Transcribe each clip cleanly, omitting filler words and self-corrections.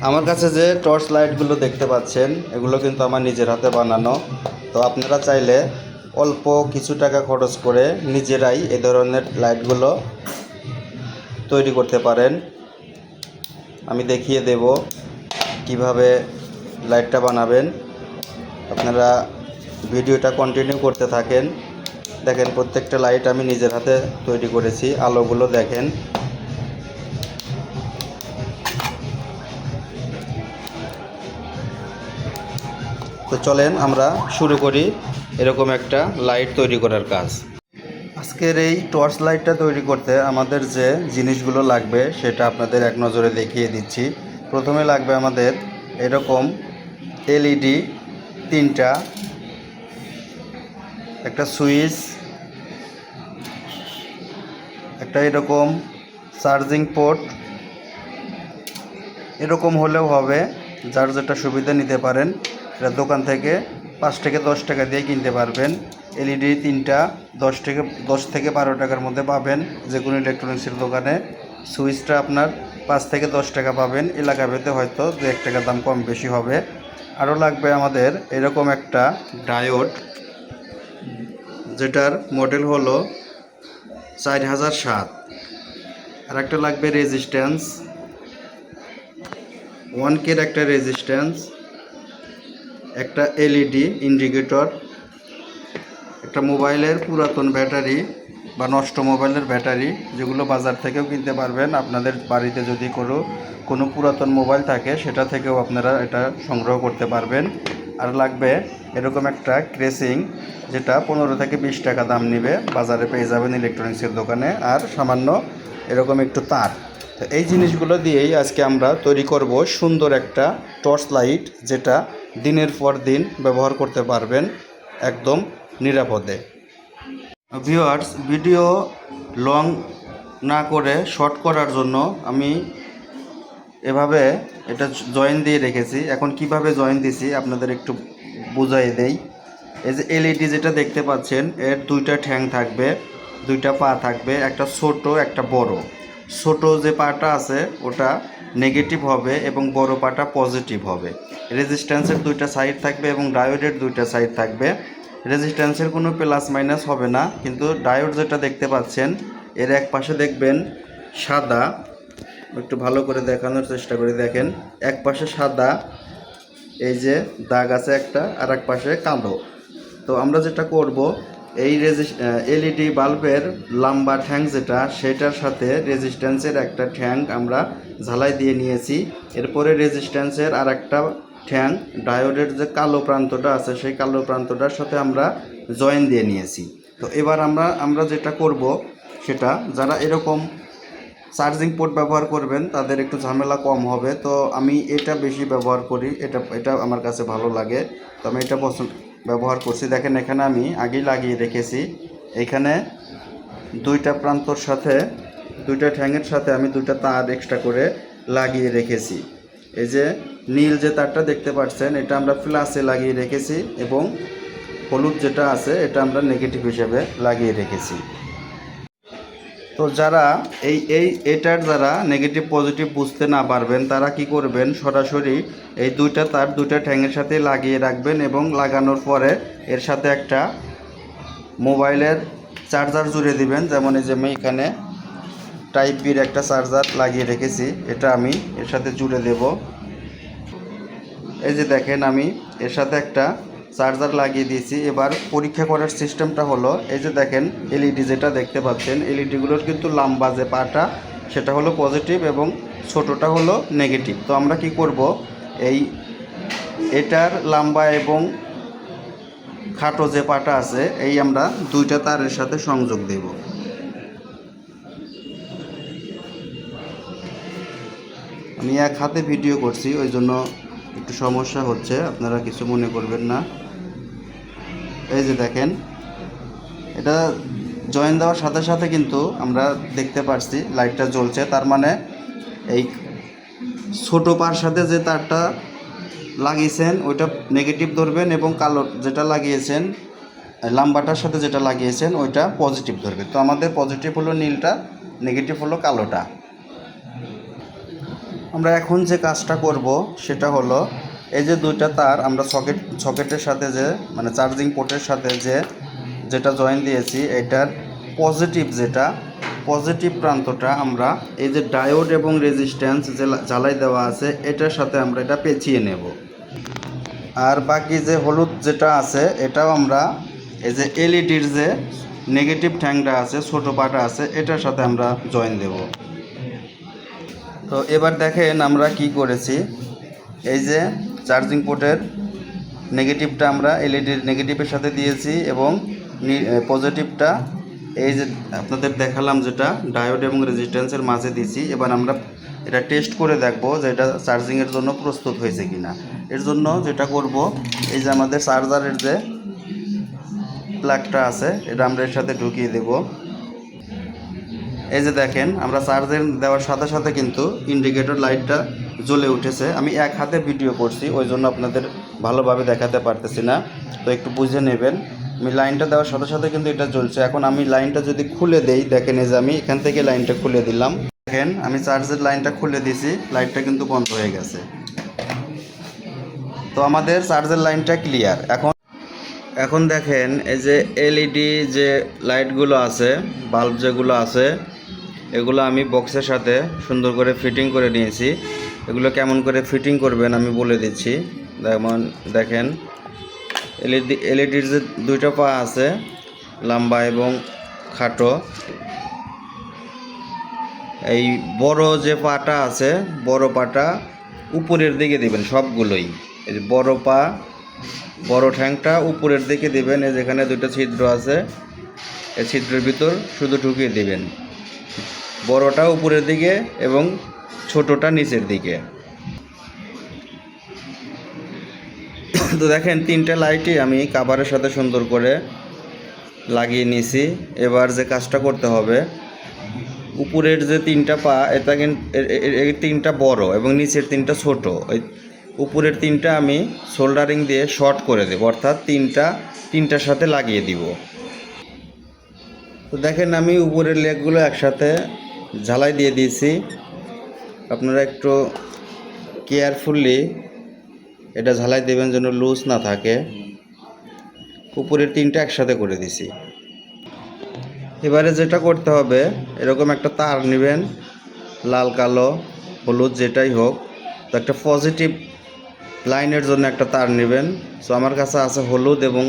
আমার কাছে যে টর্চ লাইটগুলো দেখতে পাচ্ছেন এগুলো কিন্তু আমার নিজের হাতে বানানো। তো আপনারা চাইলে অল্প কিছু টাকা খরচ করে নিজেরাই এ ধরনের লাইটগুলো তৈরি করতে পারেন। আমি দেখিয়ে দেব কিভাবে লাইটটা বানাবেন। আপনারা ভিডিওটা কন্টিনিউ করতে থাকেন। দেখেন প্রত্যেকটা লাইট আমি নিজের হাতে তৈরি করেছি। আলোগুলো দেখেন। তো চলেন আমরা শুরু করি এরকম একটা লাইট তৈরি করার কাজ। আজকের এই টর্চ লাইটটা তৈরি করতে আমাদের যে জিনিসগুলো লাগবে সেটা আপনাদের এক নজরে দেখিয়ে দিচ্ছি। প্রথমে লাগবে আমাদের এরকম এলইডি 3টা, একটা সুইচ, একটা এরকম চার্জিং পোর্ট, এরকম হলেও হবে, যার যেটা সুবিধা নিতে পারেন। এটা দোকান থেকে 5 থেকে 10 টাকা দিয়ে কিনতে পারবেন। এলইডি 3টা 10 থেকে 12 টাকার মধ্যে পাবেন যে কোনো ইলেকট্রনিক্সের দোকানে। সুইচটা আপনার 5 থেকে 10 টাকা পাবেন। এলাকা ভেদে হয়তো 2-1 টাকা দাম কম বেশি হবে। আরও লাগবে আমাদের এরকম একটা ডায়োড, যেটার মডেল হলো 4007। আর একটা লাগবে রেজিস্ট্যান্স, 1K একটা রেজিস্ট্যান্স, একটা এলইডি ইন্ডিকেটর, একটা মোবাইলের পুরাতন ব্যাটারি বা নষ্ট মোবাইলের ব্যাটারি, যেগুলো বাজার থেকেও কিনতে পারবেন। আপনাদের বাড়িতে যদি কোনো পুরাতন মোবাইল থাকে সেটা থেকেও আপনারা এটা সংগ্রহ করতে পারবেন। আর লাগবে এরকম একটা ক্রেসিং, যেটা 15 থেকে 20 টাকা দাম নেবে, বাজারে পেয়ে যাবেন ইলেকট্রনিক্সের দোকানে। আর সামান্য এরকম একটু তার। তো এই জিনিসগুলো দিয়েই আজকে আমরা তৈরি করব সুন্দর একটা টর্চ লাইট, যেটা দিনের পর দিন ব্যবহার করতে পারবেন একদম নিরাপদে। ভিউয়ার্স, ভিডিও লং না করে শর্ট করার জন্য আমি এভাবে এটা জয়েন দিয়ে রেখেছি। এখন কিভাবে জয়েন দিছি আপনাদের একটু বুঝাই দেই। এই যে এলইডি যেটা দেখতে পাচ্ছেন, এর 2টা ঠ্যাং থাকবে, 2টা পা থাকবে, একটা ছোট একটা বড়। ছোট যে পাটা আছে ওটা নেগেটিভ হবে এবং বড় পাটা পজিটিভ হবে। রেজিস্ট্যান্সের 2টা সাইড থাকবে এবং ডায়োডের 2টা সাইড থাকবে। রেজিস্ট্যান্সের কোনো প্লাস মাইনাস হবে না, কিন্তু ডায়োড যেটা দেখতে পাচ্ছেন এর এক পাশে দেখবেন সাদা, একটু ভালো করে দেখানোর চেষ্টা করে দেখেন। এক পাশে সাদা, এই যে দাগ আছে একটা, আর এক পাশে কালো। তো আমরা যেটা করব, এই এলইডি বাল্বের লম্বা ঠ্যাং যেটা, সেটার সাথে রেজিস্ট্যান্সের একটা ঠ্যাং আমরা ঝালাই দিয়ে নিয়েছি। এরপরে রেজিস্ট্যান্সের আর একটা ঠ্যাং ডায়োডের যে কালো প্রান্তটা আছে সেই কালো প্রান্তটার সাথে আমরা জয়েন দিয়ে নিয়েছি। তো এবার আমরা যেটা করব সেটা, যারা এরকম চার্জিং পোর্ট ব্যবহার করবেন তাদের একটু ঝামেলা কম হবে। তো আমি এটা বেশি ব্যবহার করি, এটা আমার কাছে ভালো লাগে, তো আমি এটা ব্যবহার করছি। দেখেন এখানে আমি আগেই লাগিয়ে রেখেছি। এখানে 2টা প্রান্তর সাথে, 2টা ঠ্যাঙের সাথে আমি 2টা তার এক্সট্রা করে লাগিয়ে রেখেছি। এই যে নীল যে তারটা দেখতে পাচ্ছেন, এটা আমরা প্লাসে লাগিয়ে রেখেছি এবং হলুদ যেটা আছে এটা আমরা নেগেটিভ হিসেবে লাগিয়ে রেখেছি। তো যারা এটার যারা নেগেটিভ পজিটিভ বুঝতে না পারবেন তারা কি করবেন, সরাসরি এই 2টা তার 2টা ঠ্যাঙের সাথে লাগিয়ে রাখবেন এবং লাগানোর পরে এর সাথে একটা মোবাইলের চার্জার জুড়ে দিবেন। যেমন এই যে আমি এখানে টাইপ বির একটা চার্জার লাগিয়ে রেখেছি, এটা আমি এর সাথে জুড়ে দেব। এই যে দেখেন আমি এর সাথে একটা চার্জার লাগিয়ে দিয়েছি। এবার পরীক্ষা করার সিস্টেমটা হলো, এই যে দেখেন এলইডি যেটা দেখতে পাচ্ছেন, এলইডিগুলোর কিন্তু লম্বা যে পাটা সেটা হলো পজিটিভ এবং ছোটোটা হলো নেগেটিভ। তো আমরা কি করব, এটার লম্বা এবং খাটো যে পাটা আছে এই আমরা 2টা তারের সাথে সংযোগ দেব। আমি এক হাতে ভিডিও করছি, ওই জন্য একটু সমস্যা হচ্ছে, আপনারা কিছু মনে করবেন না। এই যে দেখেন এটা জয়েন দেওয়ার সাথে সাথে কিন্তু আমরা দেখতে পাচ্ছি লাইটটা জ্বলছে। তার মানে এই ছোটো পার সাথে যে তারটা লাগিয়েছেন ওইটা নেগেটিভ ধরবেন এবং কালো যেটা লাগিয়েছেন, লাম্বাটার সাথে যেটা লাগিয়েছেন ওইটা পজিটিভ ধরবে। তো আমাদের পজিটিভ হলো নীলটা, নেগেটিভ হলো কালোটা। আমরা এখন যে কাজটা করব সেটা হলো এই যে দুইটা তার আমরা সকেটের সাথে যে মানে চার্জিং পোর্টের সাথে যেটা জয়েন দিয়েছি, এটার পজিটিভ প্রান্তটা আমরা এই যে ডায়োড এবং রেজিস্ট্যান্স যে জ্বালাই দেওয়া আছে এটার সাথে আমরা এটা পেঁচিয়ে নেব। আর বাকি যে হলুদ যেটা আছে এটাও আমরা এই যে এলইডির যে নেগেটিভ ট্যাংটা আছে, ছোটো পাটা আছে, এটার সাথে আমরা জয়েন দেব। তো এবার দেখেন আমরা কি করেছি, এই যে চার্জিং পোর্টের নেগেটিভটা আমরা এলইডির নেগেটিভের সাথে দিয়েছি এবং পজিটিভটা এই যে আপনাদের দেখালাম যেটা ডায়োড এবং রেজিস্ট্যান্সের মাঝে দিয়েছি। এবার আমরা এটা টেস্ট করে দেখব যে এটা চার্জিংয়ের জন্য প্রস্তুত হয়েছে কিনা। এর জন্য যেটা করব, এই যে আমাদের চার্জারের যে প্লাগটা আছে এটা আমরা এর সাথে ঢুকিয়ে দেব। এই যে দেখেন আমরা চার্জার দেওয়ার সাথে সাথে কিন্তু ইন্ডিকেটর লাইটটা জ্বলে উঠেছে। আমি এক হাতে ভিডিও করছি, ওই জন্য আপনাদের ভালোভাবে দেখাতে পারতেছি না, তো একটু বুঝে নেবেন। আমি লাইনটা দেওয়ার সাথে সাথে কিন্তু এটা জ্বলছে। এখন আমি লাইনটা যদি খুলে দেই, দেখেন এই যে আমি এখান থেকে লাইনটা খুলে দিলাম, দেখেন আমি চার্জের লাইনটা খুলে দিয়েছি, লাইটটা কিন্তু বন্ধ হয়ে গেছে। তো আমাদের চার্জের লাইনটা ক্লিয়ার। এখন দেখেন এই যে এলইডি যে লাইটগুলো আছে, বাল্ব যেগুলো আছে, এগুলো আমি বক্সের সাথে সুন্দর করে ফিটিং করে নিয়েছি। এগুলো কেমন করে ফিটিং করবেন আমি বলে দিচ্ছি। যেমন দেখেন এলইডির যে দুইটা পা আছে, লম্বা এবং খাটো, এই বড় যে পাটা আছে, বড় পাটা উপরের দিকে দিবেন সবগুলোই। এই যে বড় ঠ্যাংটা উপরের দিকে দিবেন। এই যেখানে দুটো ছিদ্র আছে, এই ছিদ্রের ভিতর শুধু ঢুকিয়ে দিবেন। বড়টা উপরের দিকে এবং ছোটটা নিচের দিকে। তো দেখেন তিনটে লাইটই আমি কাভারের সাথে সুন্দর করে লাগিয়ে নিয়েছি। এবার যে কাজটা করতে হবে, উপরের যে তিনটা পা এটা কিন্তু এই তিনটা বড় এবং নিচের তিনটা ছোট। ওই উপরের তিনটা আমি সোল্ডারিং দিয়ে শর্ট করে দেব, অর্থাৎ তিনটার সাথে লাগিয়ে দিব। তো দেখেন আমি উপরের লেগগুলো একসাথে ঝালাই দিয়ে দিয়েছি। আপনারা একটু কেয়ারফুলি এটা ঝালাই দেবেন যেন লুজ না থাকে। উপরের তিনটা একসাথে করে দিছি। এবারে যেটা করতে হবে, এরকম একটা তার নেবেন, লাল কালো হলুদ যেটাই হোক, তো একটা পজিটিভ লাইনের জন্য একটা তার নেবেন। সো আমার কাছে আছে হলুদ এবং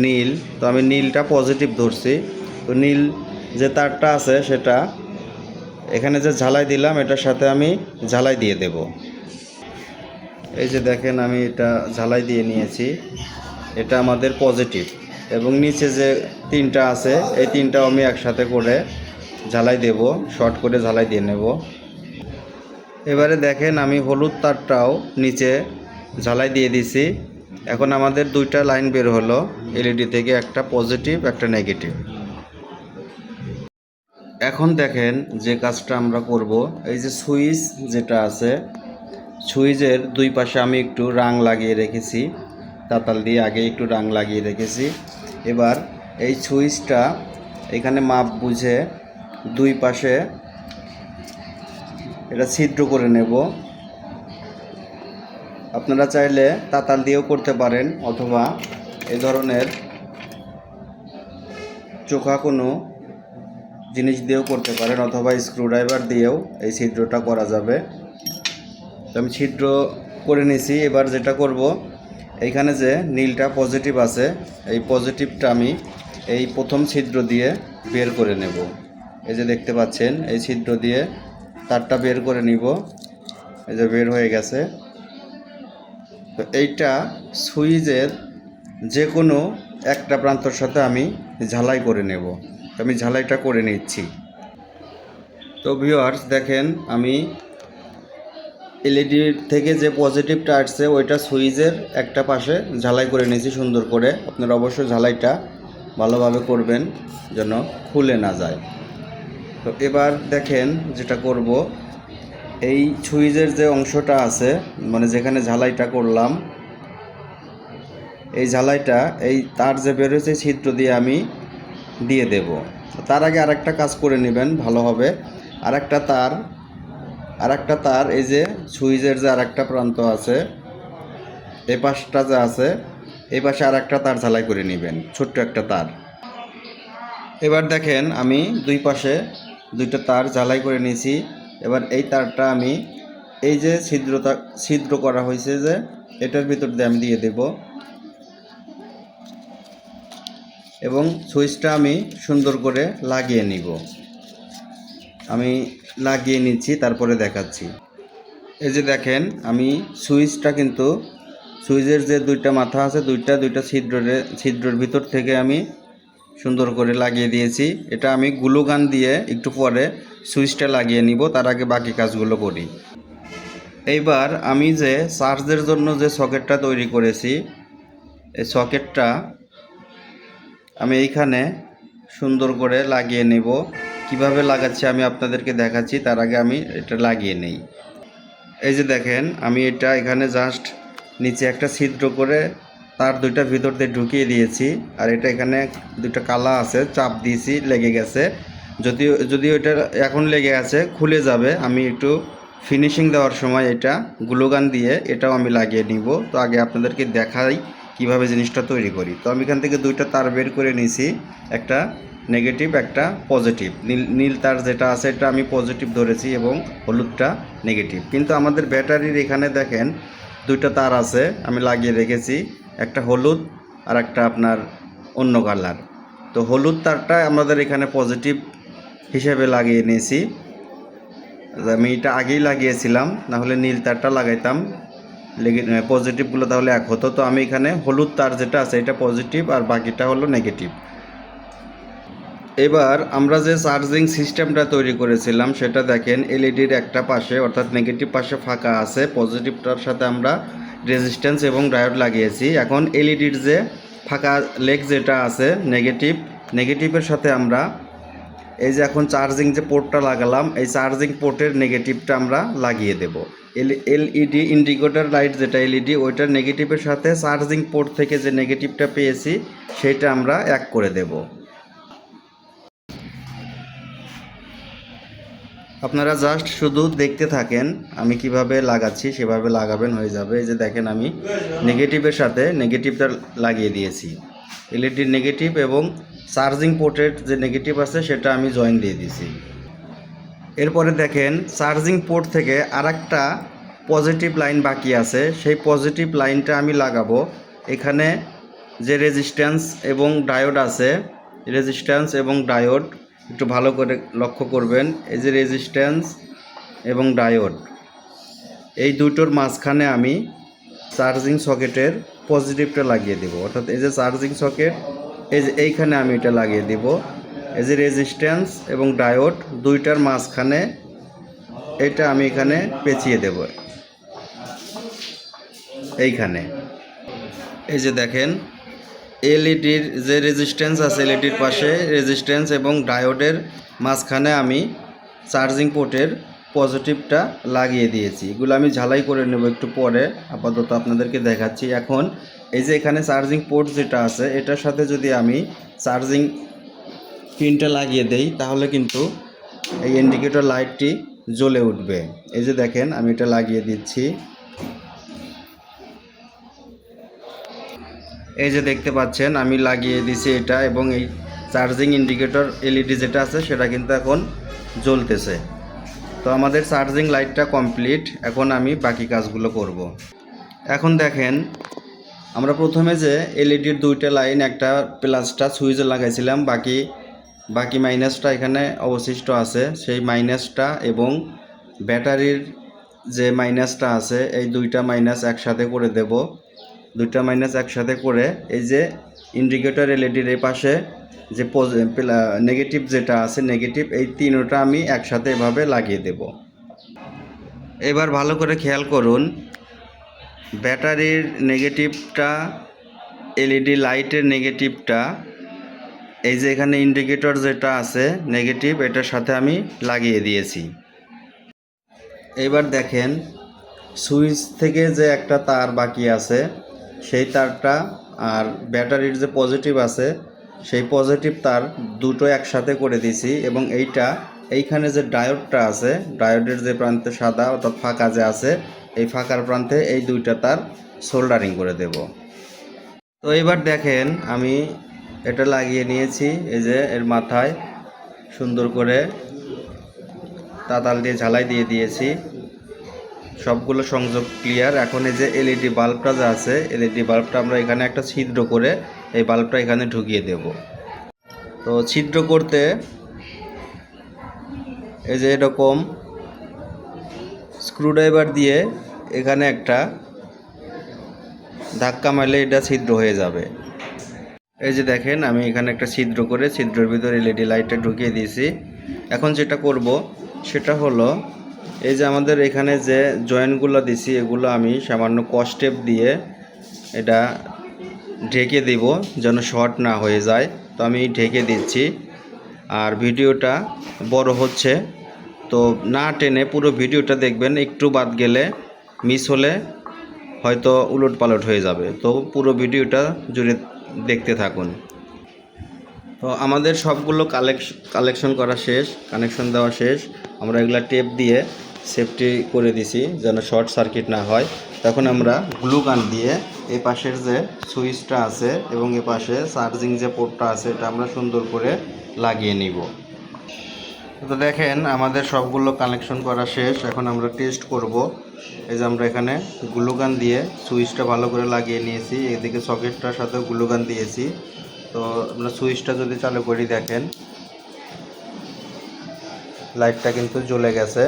নীল, তো আমি নীলটা পজিটিভ ধরছি। তো নীল যে তারটা আছে সেটা এখানে যে ঝালাই দিলাম এটার সাথে আমি ঝালাই দিয়ে দেব। এই যে দেখেন আমি এটা ঝালাই দিয়ে নিয়েছি, এটা আমাদের পজিটিভ। এবং নিচে যে তিনটা আছে এই তিনটাও আমি একসাথে করে ঝালাই দেব, শর্ট করে ঝালাই দিয়ে নেব। এবারে দেখেন আমি হলুদ তারটাও নিচে ঝালাই দিয়ে দিছি। এখন আমাদের দুইটা লাইন বের হলো এলইডি থেকে, একটা পজিটিভ একটা নেগেটিভ। এখন দেখেন যে কাজটা আমরা করব, এই যে সুইচ যেটা আছে, সুইচের দুই পাশে আমি একটু রাং লাগিয়ে রেখেছি, তাতাল দিয়ে আগে একটু রাং লাগিয়ে রেখেছি। এবার এই সুইচটা এখানে মাপ বুঝে দুই পাশে এটা ছিদ্র করে নেব। আপনারা চাইলে তাতাল দিয়েও করতে পারেন, অথবা এই ধরনের চোখা কোনো জিনিস দিয়েও করতে পারেন, অথবা স্ক্রুড্রাইভার দিয়েও এই ছিদ্রটা করা যাবে। তো আমি ছিদ্র করে নিয়েছি। এবার যেটা করব, এইখানে যে নীলটা পজিটিভ আছে, এই পজিটিভটা আমি এই প্রথম ছিদ্র দিয়ে বের করে নেব। এই যে দেখতে পাচ্ছেন এই ছিদ্র দিয়ে তারটা বের করে নিব। এই যে বের হয়ে গেছে। তো এইটা সুইচের যে কোনো একটা প্রান্তর সাথে আমি ঝালাই করে নেব। আমি ঝালাইটা করে নিচ্ছি। তো ভিউয়ার্স দেখেন আমি এলইডি থেকে যে পজিটিভটা আসছে ওইটা সুইচের একটা পাশে ঝালাই করে নিয়েছি সুন্দর করে। আপনারা অবশ্যই ঝালাইটা ভালোভাবে করবেন যেন খুলে না যায়। তো এবার দেখেন যেটা করব, এই সুইচের যে অংশটা আছে মানে যেখানে ঝালাইটা করলাম, এই ঝালাইটা এই তার যে বেরোচ্ছে ছিদ্র দিয়ে আমি দিয়ে দেব। তার আগে আরেকটা কাজ করে নেবেন ভালো হবে। আরেকটা তার আর একটা তার এই যে সুইচের যে আর একটা প্রান্ত আছে, এই পাশটা যে আছে, এই পাশে আর একটা তার ঝালাই করে নেবেন, ছোট্ট একটা তার। এবার দেখেন আমি দুই পাশে দুইটা তার ঝালাই করে নিয়েছি। এবার এই তারটা আমি এই যে ছিদ্র করা হয়েছে যে এটার ভিতর দিয়ে আমি দিয়ে দেব, এবং সুইচটা আমি সুন্দর করে লাগিয়ে নিব। আমি লাগিয়ে নিচ্ছি, তারপরে দেখাচ্ছি। এই যে দেখেন আমি সুইচটা কিন্তু সুইচের যে দুইটা মাথা আছে দুইটা ছিদ্রের ভিতর থেকে আমি সুন্দর করে লাগিয়ে দিয়েছি। এটা আমি গ্লু গান দিয়ে একটু পরে সুইচটা লাগিয়ে নিব, তার আগে বাকি কাজগুলো করি। এইবার আমি যে চার্জের জন্য যে সকেটটা তৈরি করেছি, এই সকেটটা আমি এইখানে সুন্দর করে লাগিয়ে নেব। কিভাবে লাগাচ্ছি আমি আপনাদেরকে দেখাচ্ছি, তার আগে আমি এটা লাগিয়ে নেই। এই যে দেখেন আমি এটা এখানে জাস্ট নিচে একটা ছিদ্র করে তার দুইটা ভিতর দিয়ে ঢুকিয়ে দিয়েছি। আর এটা এখানে দুইটা কালা আছে, চাপ দিয়েছি, লেগে গেছে। যদিও এটা এখন লেগে আছে, খুলে যাবে। আমি একটু ফিনিশিং দেওয়ার সময় এটা গ্লু গান দিয়ে এটাও আমি লাগিয়ে নিব। তো আগে আপনাদেরকে দেখাই কিভাবে জিনিসটা তৈরি করি। তো আমি এখান থেকে দুইটা তার বের করে নিয়েছি, একটা নেগেটিভ একটা পজিটিভ। নীল তার যেটা আছে এটা আমি পজিটিভ ধরেছি এবং হলুদটা নেগেটিভ। কিন্তু আমাদের ব্যাটারির এখানে দেখেন দুইটা তার আছে, আমি লাগিয়ে রেখেছি, একটা হলুদ আর একটা আপনার অন্য কালার। তো হলুদ তারটা আমাদের এখানে পজিটিভ হিসেবে লাগিয়ে নিয়েছি। আমি এটা আগেই লাগিয়েছিলাম, না হলে নীল তারটা লাগাইতাম, পজিটিভগুলো তাহলে এক হতো। তো আমি এখানে হলুদ তার যেটা আছে এটা পজিটিভ আর বাকিটা হলো নেগেটিভ। এবার আমরা যে চার্জিং সিস্টেমটা তৈরি করেছিলাম সেটা দেখেন এলইডির একটা পাশে অর্থাৎ নেগেটিভ পাশে ফাঁকা আছে, পজিটিভটার সাথে আমরা রেজিস্ট্যান্স এবং ডায়োড লাগিয়েছি। এখন এলইডির যে ফাঁকা লেগ যেটা আছে নেগেটিভের সাথে আমরা এই যে এখন চার্জিং যে পোর্টটা লাগালাম, এই চার্জিং পোর্টের নেগেটিভটা আমরা লাগিয়ে দেব। এলইডি ইন্ডিকেটর লাইট যেটা এলইডি ওইটার নেগেটিভের সাথে চার্জিং পোর্ট থেকে যে নেগেটিভটা পেয়েছি সেটা আমরা এক করে দেব। আপনারা জাস্ট শুধু দেখতে থাকেন, আমি কিভাবে লাগাচ্ছি সেভাবে লাগাবেন, হয়ে যাবে। এই যে দেখেন আমি নেগেটিভের সাথে নেগেটিভটা লাগিয়ে দিয়েছি, এলইডির নেগেটিভ এবং চার্জিং পোর্টের যে নেগেটিভ আছে সেটা আমি জয়েন দিয়ে দিয়েছি। এরপরে দেখেন চার্জিং পোর্ট থেকে আরেকটা পজিটিভ লাইন বাকি আছে, সেই পজিটিভ লাইনটা আমি লাগাবো। এখানে যে রেজিস্ট্যান্স এবং ডায়োড আছে, রেজিস্ট্যান্স এবং ডায়োড একটু ভালো করে লক্ষ্য করবেন। এই যে রেজিস্ট্যান্স এবং ডায়োড, এই দুটোর মাঝখানে আমি চার্জিং সকেটের পজিটিভটা লাগিয়ে দেব। অর্থাৎ এই যে চার্জিং সকেট, এই যে এইখানে আমি এটা লাগিয়ে দেব। এই যে রেজিস্ট্যান্স এবং ডায়োড দুইটার মাঝখানে এটা আমি এখানে পেঁচিয়ে দেব এইখানে। এই যে দেখেন এলইডির যে রেজিস্ট্যান্স আছে, এলইডির পাশে রেজিস্ট্যান্স এবং ডায়োডের মাঝখানে আমি চার্জিং পোর্টের পজিটিভটা লাগিয়ে দিয়েছি। এগুলো আমি ঝালাই করে নেব একটু পরে, আপাতত আপনাদেরকে দেখাচ্ছি। এখন এই যে এখানে চার্জিং পোর্ট যেটা আছে এটার সাথে যদি আমি চার্জিং পিনটা লাগিয়ে দেই তাহলে কিন্তু এই ইন্ডিকেটর লাইটটি জ্বলে উঠবে। এই যে দেখেন আমি এটা লাগিয়ে দিচ্ছি। এই যে দেখতে পাচ্ছেন আমি লাগিয়ে দিছি এটা, এবং এই চার্জিং ইন্ডিকেটর এলইডি যেটা আছে সেটা কিন্তু এখন জ্বলতেছে। তো আমাদের চার্জিং লাইটটা কমপ্লিট, এখন আমি বাকি কাজগুলো করব। এখন দেখেন আমরা প্রথমে যে এলইডির দুইটা লাইন একটা প্লাসটা সুইচে লাগাইছিলাম, বাকি মাইনাসটা এখানে অবশিষ্ট আছে। সেই মাইনাসটা এবং ব্যাটারির যে মাইনাসটা আছে এই দুইটা মাইনাস একসাথে করে দেব। দুইটা মাইনাস একসাথে করে এই যে ইন্ডিকেটর এলইডির এই পাশে যে নেগেটিভ যেটা আছে নেগেটিভ, এই তিনটা আমি একসাথে এভাবে লাগিয়ে দেব। এবার ভালো করে খেয়াল করুন, ব্যাটারির নেগেটিভটা এলইডি লাইটের নেগেটিভটা এই যে এখানে ইন্ডিকেটর যেটা আছে নেগেটিভ এটার সাথে আমি লাগিয়ে দিয়েছি। এবার দেখেন সুইচ থেকে যে একটা তার বাকি আছে সেই তারটা আর ব্যাটারির যে পজিটিভ আছে সেই পজিটিভ তার দুটো একসাথে করে দিয়েছি, এবং এইটা এইখানে যে ডায়োডটা আছে, ডায়োডের যে প্রান্তে সাদা অর্থাৎ ফাঁকা যে আছে, এই ফাঁকার প্রান্তে এই দুইটা তার সোল্ডারিং করে দেব। তো এবার দেখেন আমি এটা লাগিয়ে নিয়েছি, এই যে এর মাথায় সুন্দর করে তাতাল দিয়ে ঝালাই দিয়ে দিয়েছি। সবগুলো সংযোগ ক্লিয়ার। এখন এই যে এলইডি বাল্বটা যে আছে, এলইডি বাল্বটা আমরা এখানে একটা ছিদ্র করে এই বাল্বটা এখানে ঢুকিয়ে দেব। তো ছিদ্র করতে এই যে এরকম স্ক্রুড্রাইভার দিয়ে এখানে একটা ধাক্কা মারলে এটা ছিদ্র হয়ে যাবে। এই যে দেখেন আমি এখানে একটা ছিদ্র করে ছিদ্রের ভিতরে এলইডি লাইটটা ঢুকিয়ে দিয়েছি। এখন যেটা করব সেটা হলো এই যে আমাদের এখানে যে জয়েন্টগুলো দিছি এগুলো আমি সামান্য কস্টেপ দিয়ে এটা ঢেকে দেব যেন শর্ট না হয়ে যায়। তো আমি ঢেকে দিচ্ছি। আর ভিডিওটা বড় হচ্ছে, তো না টেনে পুরো ভিডিওটা দেখবেন, একটু বাদ গেলে মিস হলে হয়তো উলটপালট হয়ে যাবে। তো পুরো ভিডিওটা জুড়ে দেখতে থাকুন। তো আমাদের সবগুলো কালেকশন করা শেষ, কানেকশন দেওয়া শেষ। আমরা এগুলা টেপ দিয়ে সেফটি করে দিছি যেন শর্ট সার্কিট না হয়। তখন আমরা গ্লু গান দিয়ে এই পাশের যে সুইচটা আছে এবং এ পাশে চার্জিং যে পোর্টটা আছে এটা আমরা সুন্দর করে লাগিয়ে নিব। তো দেখেন আমাদের সবগুলো কানেকশন করা শেষ। এখন আমরা টেস্ট করব। এই যে আমরা এখানে গ্লু গান দিয়ে সুইচটা ভালো করে লাগিয়ে নিয়েছি, এদিকে সকেটটার সাথে গ্লু গান দিয়েছি। তো আমরা সুইচটা যদি চালু করি দেখেন লাইটটা কিন্তু জ্বলে গেছে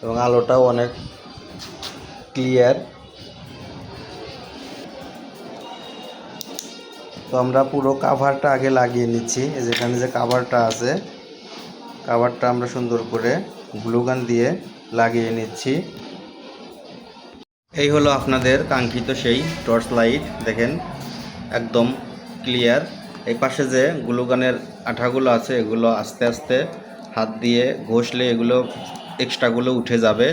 এবং আলোটাও অনেক ক্লিয়ার। তো আমরা পুরো কাভারটা আগে লাগিয়ে নিচ্ছি। যেখানে যে কাভারটা আছে কাভারটা আমরা সুন্দর করে গ্লু গান দিয়ে লাগিয়ে নিচ্ছি। এই হলো আপনাদের কাঙ্ক্ষিত সেই টর্চ লাইট। দেখেন একদম ক্লিয়ার। এই পাশে যে গ্লু গানের আঠাগুলো আছে এগুলো আস্তে আস্তে হাত দিয়ে ঘষলে এগুলো এক্সট্রাগুলো উঠে যাবে।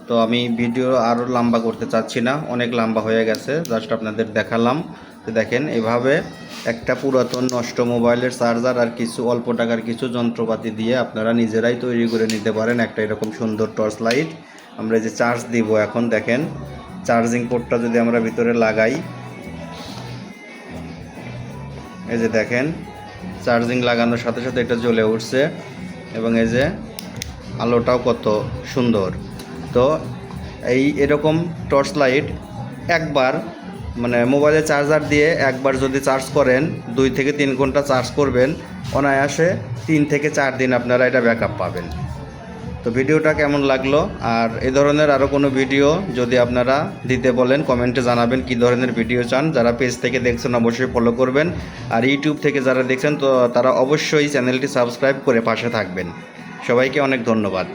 তো আমি ভিডিও আরও লম্বা করতে চাচ্ছি না, অনেক লম্বা হয়ে গেছে, জাস্ট আপনাদের দেখালাম। তো দেখেন এভাবে একটা পুরাতন নষ্ট মোবাইলের চার্জার আর কিছু অল্প টাকার কিছু যন্ত্রপাতি দিয়ে আপনারা নিজেরাই তৈরি করে নিতে পারেন একটা এরকম সুন্দর টর্চ লাইট। আমরা যে চার্জ দিব এখন দেখেন চার্জিং পোর্টটা যদি আমরা ভিতরে লাগাই, এই যে দেখেন চার্জিং লাগানোর সাথে সাথে এটা জ্বলে উঠছে এবং এই যে আলোটাও কত সুন্দর। তো এরকম টর্চ লাইট একবার মানে মোবাইলে চার্জার দিয়ে একবার যদি চার্জ করেন 2 থেকে 3 ঘন্টা চার্জ করবেন, অনায়াসে 3 থেকে 4 দিন আপনারা এটা ব্যাকআপ পাবেন। তো ভিডিওটা কেমন লাগলো, আর এই ধরনের আরও কোনো ভিডিও যদি আপনারা দিতে বলেন কমেন্টে জানাবেন কী ধরনের ভিডিও চান। যারা পেজ থেকে দেখছেন অবশ্যই ফলো করবেন, আর ইউটিউব থেকে যারা দেখছেন তো তারা অবশ্যই চ্যানেলটি সাবস্ক্রাইব করে পাশে থাকবেন। সবাইকে অনেক ধন্যবাদ।